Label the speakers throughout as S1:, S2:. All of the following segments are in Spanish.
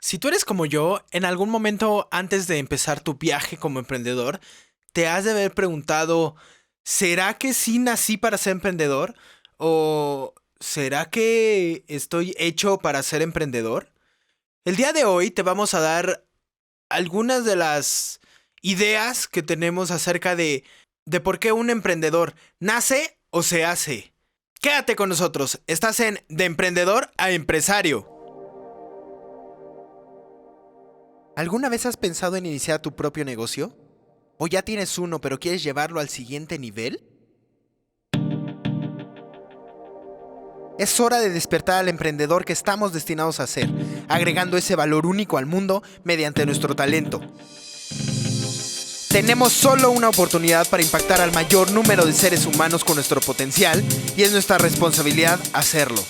S1: Si tú eres como yo, en algún momento antes de empezar tu viaje como emprendedor, te has de haber preguntado, ¿será que sí nací para ser emprendedor? ¿O será que estoy hecho para ser emprendedor? El día de hoy te vamos a dar algunas de las ideas que tenemos acerca de por qué un emprendedor nace o se hace. Quédate con nosotros, estás en De Emprendedor a Empresario. ¿Alguna vez has pensado en iniciar tu propio negocio? ¿O ya tienes uno pero quieres llevarlo al siguiente nivel? Es hora de despertar al emprendedor que estamos destinados a ser, agregando ese valor único al mundo mediante nuestro talento. Tenemos solo una oportunidad para impactar al mayor número de seres humanos con nuestro potencial y es nuestra responsabilidad hacerlo.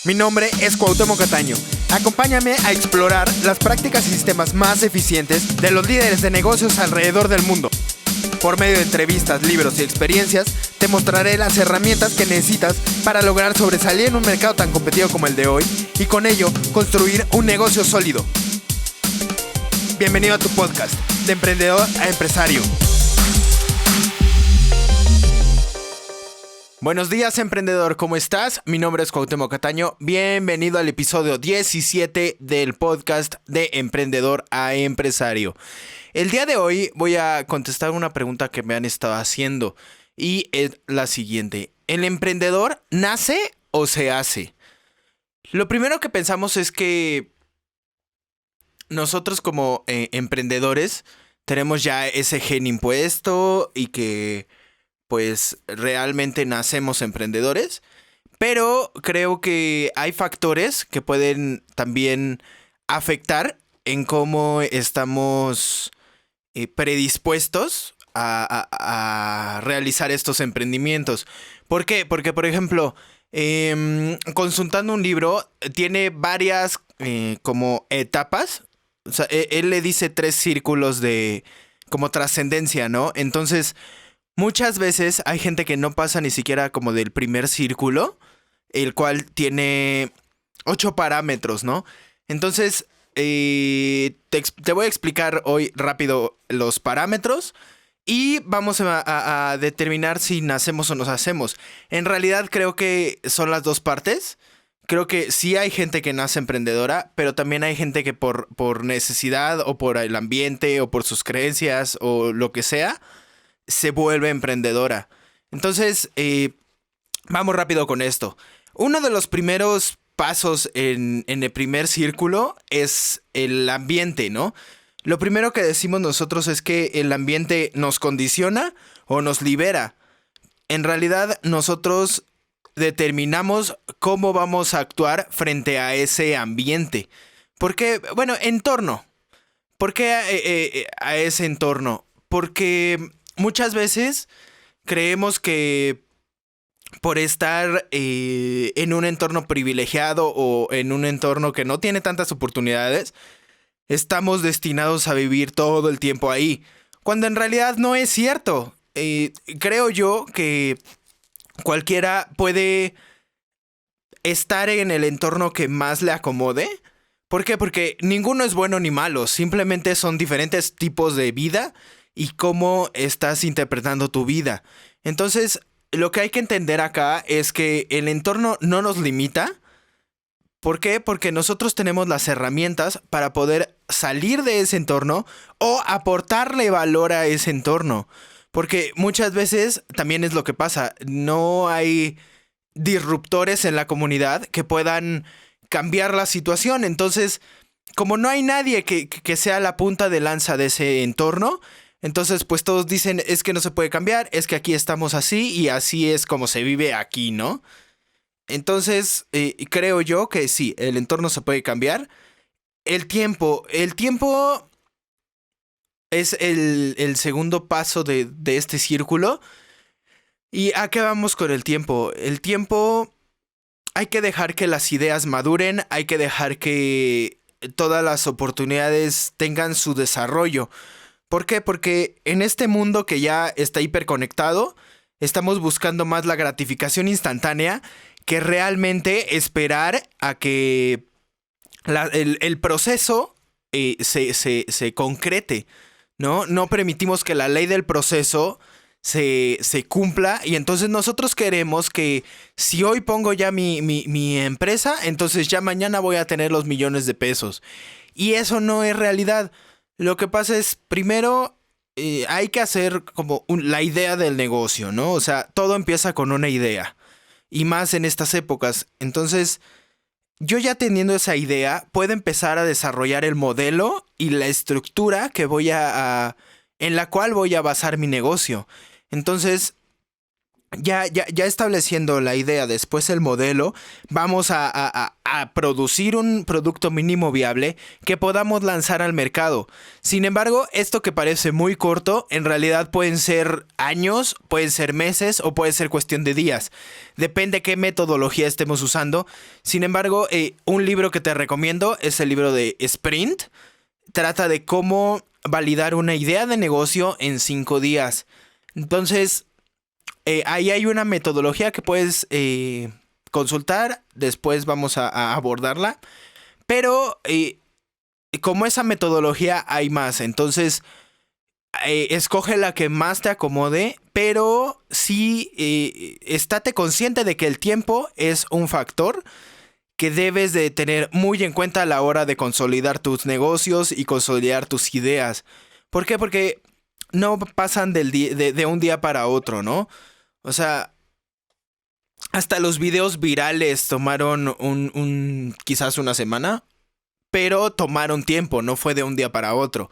S1: Mi nombre es Cuauhtémoc Cataño. Acompáñame a explorar las prácticas y sistemas más eficientes de los líderes de negocios alrededor del mundo. Por medio de entrevistas, libros y experiencias, te mostraré las herramientas que necesitas para lograr sobresalir en un mercado tan competitivo como el de hoy y con ello construir un negocio sólido. Bienvenido a tu podcast, De Emprendedor a Empresario. Buenos días, emprendedor, ¿cómo estás? Mi nombre es Cuauhtémoc Cataño. Bienvenido al episodio 17 del podcast de Emprendedor a Empresario. El día de hoy voy a contestar una pregunta que me han estado haciendo y es la siguiente. ¿El emprendedor nace o se hace? Lo primero que pensamos es que nosotros como emprendedores tenemos ya ese gen impuesto y que pues realmente nacemos emprendedores, pero creo que hay factores que pueden también afectar en cómo estamos predispuestos a realizar estos emprendimientos. ¿Por qué? Porque, por ejemplo, consultando un libro, tiene varias como etapas. O sea, él le dice 3 círculos de como trascendencia, ¿no? Entonces, muchas veces hay gente que no pasa ni siquiera como del primer círculo, el cual tiene 8 parámetros, ¿no? Entonces, te voy a explicar hoy rápido los parámetros y vamos a determinar si nacemos o nos hacemos. En realidad creo que son las dos partes. Creo que sí hay gente que nace emprendedora, pero también hay gente que por necesidad o por el ambiente o por sus creencias o lo que sea, se vuelve emprendedora. Entonces, vamos rápido con esto. Uno de los primeros pasos en el primer círculo es el ambiente, ¿no? Lo primero que decimos nosotros es que el ambiente nos condiciona o nos libera. En realidad, nosotros determinamos cómo vamos a actuar frente a ese ambiente. ¿Por qué? Bueno, entorno. ¿Por qué a ese entorno? Porque muchas veces creemos que por estar en un entorno privilegiado o en un entorno que no tiene tantas oportunidades, estamos destinados a vivir todo el tiempo ahí, cuando en realidad no es cierto. Creo yo que cualquiera puede estar en el entorno que más le acomode. ¿Por qué? Porque ninguno es bueno ni malo, simplemente son diferentes tipos de vida y cómo estás interpretando tu vida. Entonces, lo que hay que entender acá es que el entorno no nos limita. ¿Por qué? Porque nosotros tenemos las herramientas para poder salir de ese entorno o aportarle valor a ese entorno. Porque muchas veces también es lo que pasa. No hay disruptores en la comunidad que puedan cambiar la situación. Entonces, como no hay nadie que sea la punta de lanza de ese entorno, entonces pues todos dicen es que no se puede cambiar, es que aquí estamos así y así es como se vive aquí, ¿no? Entonces, creo yo que sí, el entorno se puede cambiar. El tiempo es el segundo paso de este círculo. ¿Y a qué vamos con el tiempo? El tiempo hay que dejar que las ideas maduren, hay que dejar que todas las oportunidades tengan su desarrollo. ¿Por qué? Porque en este mundo que ya está hiperconectado, estamos buscando más la gratificación instantánea que realmente esperar a que el proceso se concrete, ¿no? No permitimos que la ley del proceso se cumpla, y entonces nosotros queremos que si hoy pongo ya mi empresa, entonces ya mañana voy a tener los millones de pesos. Y eso no es realidad. Lo que pasa es, primero, hay que hacer como la idea del negocio, ¿no? O sea, todo empieza con una idea. Y más en estas épocas. Entonces, yo ya teniendo esa idea, puedo empezar a desarrollar el modelo y la estructura que en la cual voy a basar mi negocio. Entonces, ya estableciendo la idea, después el modelo, vamos a producir un producto mínimo viable que podamos lanzar al mercado. Sin embargo, esto que parece muy corto, en realidad pueden ser años, pueden ser meses o puede ser cuestión de días. Depende qué metodología estemos usando. Sin embargo, un libro que te recomiendo es el libro de Sprint. Trata de cómo validar una idea de negocio en 5 días. Entonces, ahí hay una metodología que puedes consultar. Después vamos a abordarla. Pero como esa metodología hay más. Entonces, escoge la que más te acomode. Pero sí, estate consciente de que el tiempo es un factor que debes de tener muy en cuenta a la hora de consolidar tus negocios y consolidar tus ideas. ¿Por qué? Porque no pasan de un día para otro, ¿no? O sea, hasta los videos virales tomaron quizás una semana, pero tomaron tiempo, no fue de un día para otro.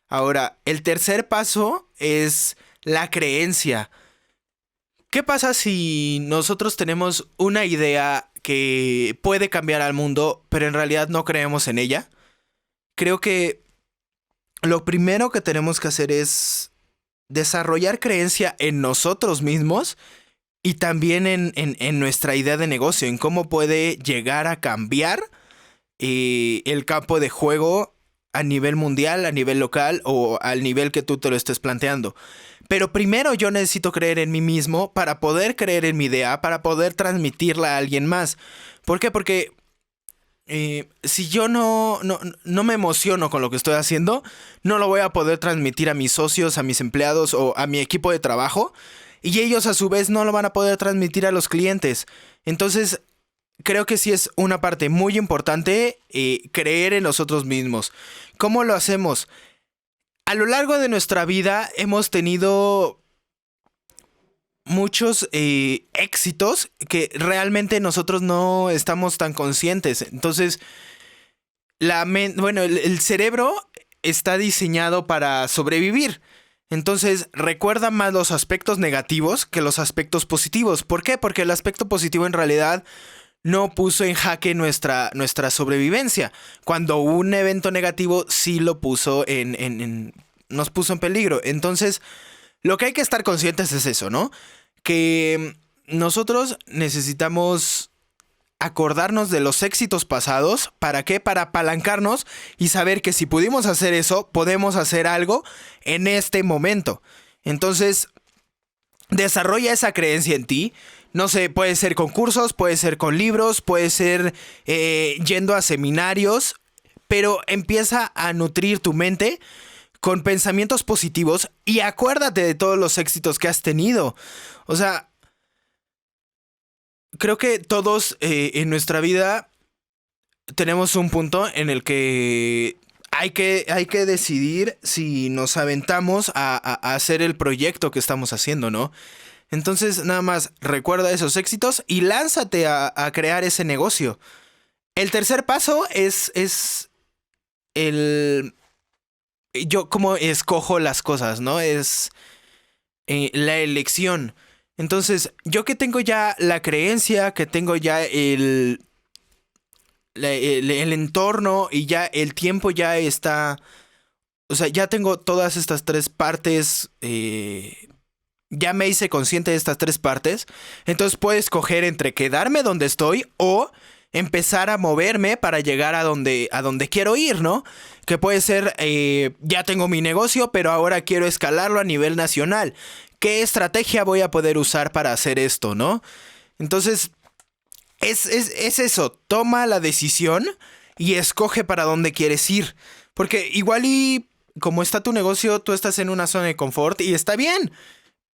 S1: Ahora, el tercer paso es la creencia. ¿Qué pasa si nosotros tenemos una idea que puede cambiar al mundo, pero en realidad no creemos en ella? Creo que lo primero que tenemos que hacer es desarrollar creencia en nosotros mismos y también en nuestra idea de negocio, en cómo puede llegar a cambiar el campo de juego a nivel mundial, a nivel local o al nivel que tú te lo estés planteando. Pero primero yo necesito creer en mí mismo para poder creer en mi idea, para poder transmitirla a alguien más. ¿Por qué? Porque si yo no me emociono con lo que estoy haciendo, no lo voy a poder transmitir a mis socios, a mis empleados o a mi equipo de trabajo. Y ellos a su vez no lo van a poder transmitir a los clientes. Entonces, creo que sí es una parte muy importante creer en nosotros mismos. ¿Cómo lo hacemos? A lo largo de nuestra vida hemos tenido muchos éxitos que realmente nosotros no estamos tan conscientes. Entonces, el cerebro está diseñado para sobrevivir. Entonces, recuerda más los aspectos negativos que los aspectos positivos. ¿Por qué? Porque el aspecto positivo en realidad no puso en jaque nuestra sobrevivencia. Cuando un evento negativo sí lo puso nos puso en peligro. Entonces, lo que hay que estar conscientes es eso, ¿no? Que nosotros necesitamos acordarnos de los éxitos pasados. ¿Para qué? Para apalancarnos y saber que si pudimos hacer eso, podemos hacer algo en este momento. Entonces, desarrolla esa creencia en ti. No sé, puede ser con cursos, puede ser con libros, puede ser yendo a seminarios, pero empieza a nutrir tu mente con pensamientos positivos y acuérdate de todos los éxitos que has tenido. O sea, creo que todos en nuestra vida tenemos un punto en el que hay que decidir si nos aventamos a hacer el proyecto que estamos haciendo, ¿no? Entonces, nada más recuerda esos éxitos y lánzate a crear ese negocio. El tercer paso es yo cómo escojo las cosas, ¿no? Es la elección. Entonces, yo que tengo ya la creencia, que tengo ya el entorno y ya el tiempo ya está... O sea, ya tengo todas estas 3 partes... ya me hice consciente de estas 3 partes. Entonces puedo escoger entre quedarme donde estoy o empezar a moverme para llegar a donde quiero ir, ¿no? Que puede ser, ya tengo mi negocio, pero ahora quiero escalarlo a nivel nacional. ¿Qué estrategia voy a poder usar para hacer esto, no? Entonces, Es eso, toma la decisión y escoge para dónde quieres ir. Porque igual y como está tu negocio, tú estás en una zona de confort y está bien.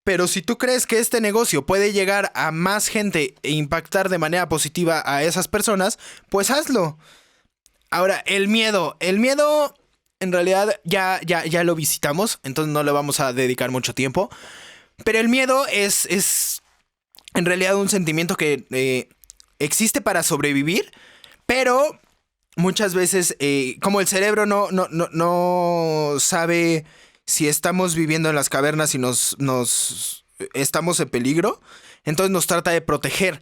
S1: Pero si tú crees que este negocio puede llegar a más gente e impactar de manera positiva a esas personas, pues hazlo. Ahora, el miedo en realidad ya lo visitamos, entonces no le vamos a dedicar mucho tiempo. Pero el miedo es en realidad un sentimiento que existe para sobrevivir, pero muchas veces, como el cerebro no sabe si estamos viviendo en las cavernas y nos estamos en peligro, entonces nos trata de proteger.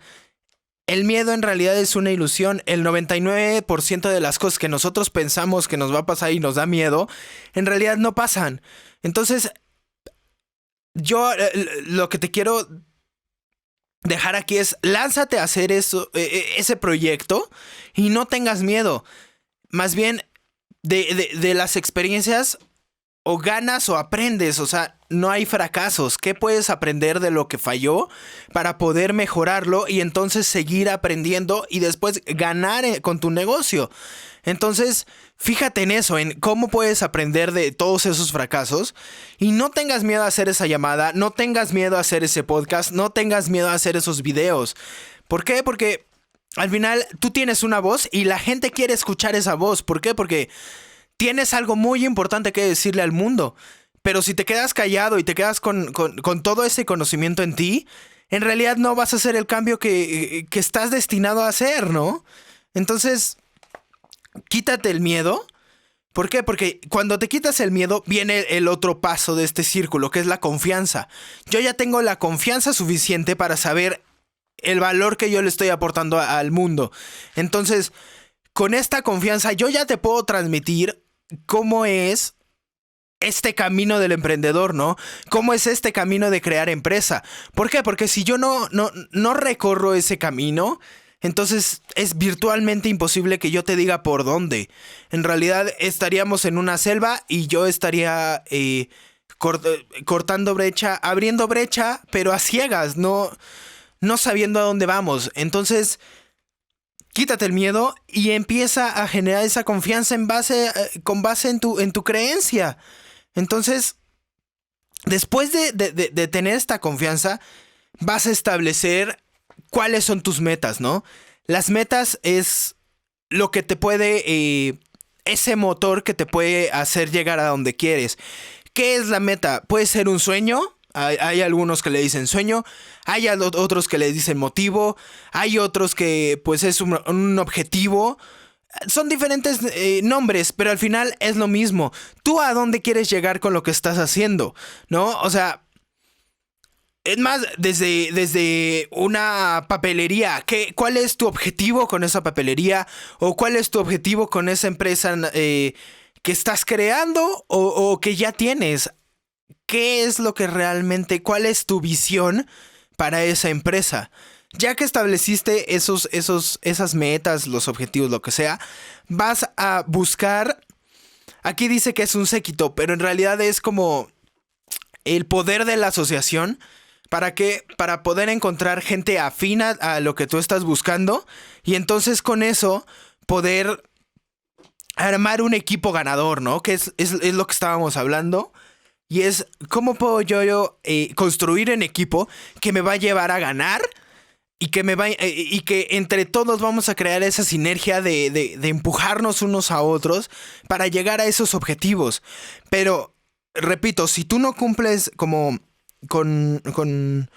S1: El miedo en realidad es una ilusión. El 99% de las cosas que nosotros pensamos que nos va a pasar y nos da miedo, en realidad no pasan. Entonces, yo lo que te quiero dejar aquí es lánzate a hacer eso, ese proyecto y no tengas miedo. Más bien, de las experiencias o ganas o aprendes, o sea, no hay fracasos. ¿Qué puedes aprender de lo que falló para poder mejorarlo y entonces seguir aprendiendo y después ganar con tu negocio? Entonces, fíjate en eso, en cómo puedes aprender de todos esos fracasos y no tengas miedo a hacer esa llamada, no tengas miedo a hacer ese podcast, no tengas miedo a hacer esos videos. ¿Por qué? Porque al final tú tienes una voz y la gente quiere escuchar esa voz. ¿Por qué? Porque tienes algo muy importante que decirle al mundo. Pero si te quedas callado y te quedas con todo ese conocimiento en ti, en realidad no vas a hacer el cambio que estás destinado a hacer, ¿no? Entonces, quítate el miedo. ¿Por qué? Porque cuando te quitas el miedo, viene el otro paso de este círculo, que es la confianza. Yo ya tengo la confianza suficiente para saber el valor que yo le estoy aportando al mundo. Entonces, con esta confianza, yo ya te puedo transmitir cómo es este camino del emprendedor, ¿no? ¿Cómo es este camino de crear empresa? ¿Por qué? Porque si yo no recorro ese camino, entonces es virtualmente imposible que yo te diga por dónde. En realidad estaríamos en una selva y yo estaría cortando brecha, abriendo brecha, pero a ciegas, no sabiendo a dónde vamos. Entonces, quítate el miedo y empieza a generar esa confianza con base en tu creencia. Entonces, después de tener esta confianza, vas a establecer cuáles son tus metas, ¿no? Las metas es lo que te puede, ese motor que te puede hacer llegar a donde quieres. ¿Qué es la meta? Puede ser un sueño. Hay algunos que le dicen sueño, hay otros que le dicen motivo, hay otros que pues es un objetivo. Son diferentes nombres, pero al final es lo mismo. ¿Tú a dónde quieres llegar con lo que estás haciendo? ¿No? O sea, es más, desde una papelería, ¿cuál es tu objetivo con esa papelería? ¿O cuál es tu objetivo con esa empresa que estás creando o que ya tienes? ¿Qué es lo que realmente, cuál es tu visión para esa empresa? Ya que estableciste esas metas, los objetivos, lo que sea, vas a buscar, aquí dice que es un séquito, pero en realidad es como el poder de la asociación. ¿Para qué? Para poder encontrar gente afina a lo que tú estás buscando y entonces con eso poder armar un equipo ganador, ¿no? Que es lo que estábamos hablando. Y es cómo puedo yo construir un equipo que me va a llevar a ganar y y que entre todos vamos a crear esa sinergia de empujarnos unos a otros para llegar a esos objetivos. Pero, repito, si tú no cumples como con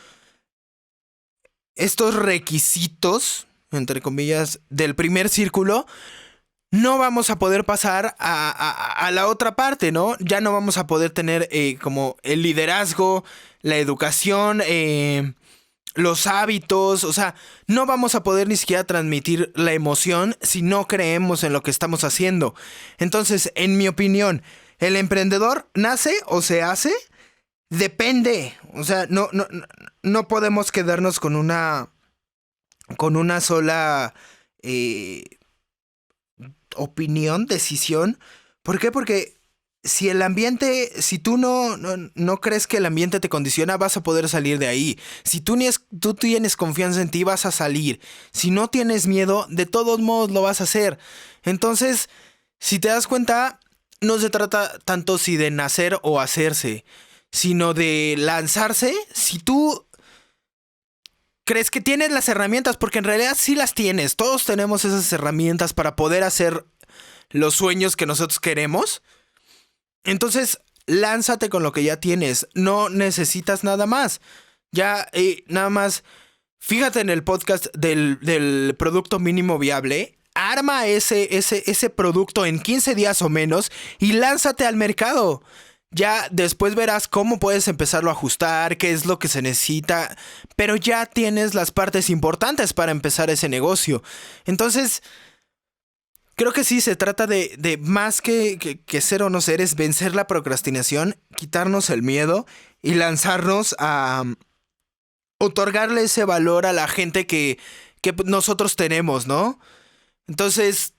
S1: estos requisitos, entre comillas, del primer círculo, no vamos a poder pasar a la otra parte, ¿no? Ya no vamos a poder tener como el liderazgo, la educación, los hábitos, o sea, no vamos a poder ni siquiera transmitir la emoción si no creemos en lo que estamos haciendo. Entonces, en mi opinión, ¿el emprendedor nace o se hace? Depende, o sea, no podemos quedarnos con una sola opinión, decisión. ¿Por qué? Porque si el ambiente, si tú no crees que el ambiente te condiciona, vas a poder salir de ahí. Si tú tienes confianza en ti, vas a salir. Si no tienes miedo, de todos modos lo vas a hacer. Entonces, si te das cuenta, no se trata tanto si de nacer o hacerse, sino de lanzarse. Si tú crees que tienes las herramientas, porque en realidad sí las tienes. Todos tenemos esas herramientas para poder hacer los sueños que nosotros queremos. Entonces, lánzate con lo que ya tienes. No necesitas nada más. Ya, nada más, fíjate en el podcast del producto mínimo viable. Arma ese producto en 15 días o menos y lánzate al mercado. Ya después verás cómo puedes empezarlo a ajustar, qué es lo que se necesita, pero ya tienes las partes importantes para empezar ese negocio. Entonces, creo que sí, se trata de más que ser o no ser, es vencer la procrastinación, quitarnos el miedo y lanzarnos a otorgarle ese valor a la gente que nosotros tenemos, ¿no? Entonces,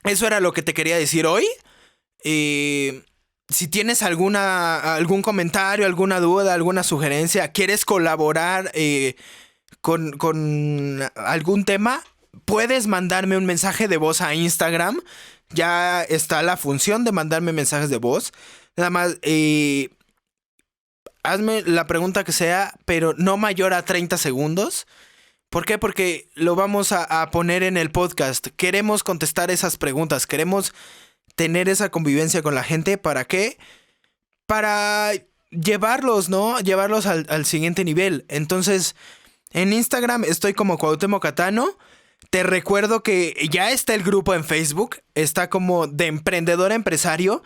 S1: eso era lo que te quería decir hoy. Si tienes algún comentario, alguna duda, alguna sugerencia, quieres colaborar con algún tema, puedes mandarme un mensaje de voz a Instagram. Ya está la función de mandarme mensajes de voz. Nada más, hazme la pregunta que sea, pero no mayor a 30 segundos. ¿Por qué? Porque lo vamos a poner en el podcast. Queremos contestar esas preguntas. Queremos tener esa convivencia con la gente. ¿Para qué? Para llevarlos, ¿no? Llevarlos al siguiente nivel. Entonces, en Instagram estoy como Cuauhtémoc Catano. Te recuerdo que ya está el grupo en Facebook. Está como de emprendedor a empresario.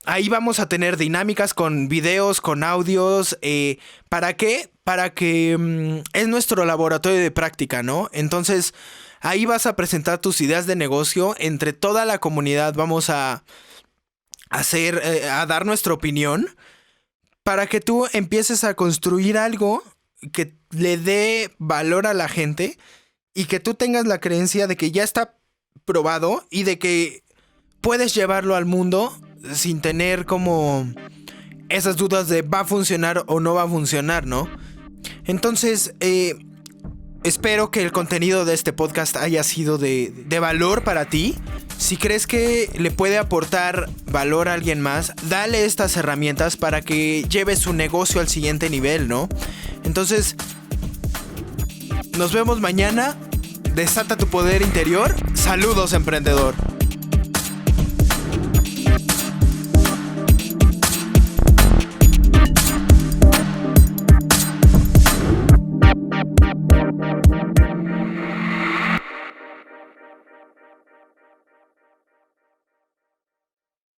S1: Ahí vamos a tener dinámicas con videos, con audios. ¿Para qué? Para que es nuestro laboratorio de práctica, ¿no? Entonces, ahí vas a presentar tus ideas de negocio. Entre toda la comunidad vamos a dar nuestra opinión para que tú empieces a construir algo que le dé valor a la gente y que tú tengas la creencia de que ya está probado y de que puedes llevarlo al mundo sin tener como esas dudas de va a funcionar o no va a funcionar, ¿no? Entonces, espero que el contenido de este podcast haya sido de valor para ti. Si crees que le puede aportar valor a alguien más, dale estas herramientas para que lleve su negocio al siguiente nivel, ¿no? Entonces, nos vemos mañana. Desata tu poder interior. Saludos, emprendedor.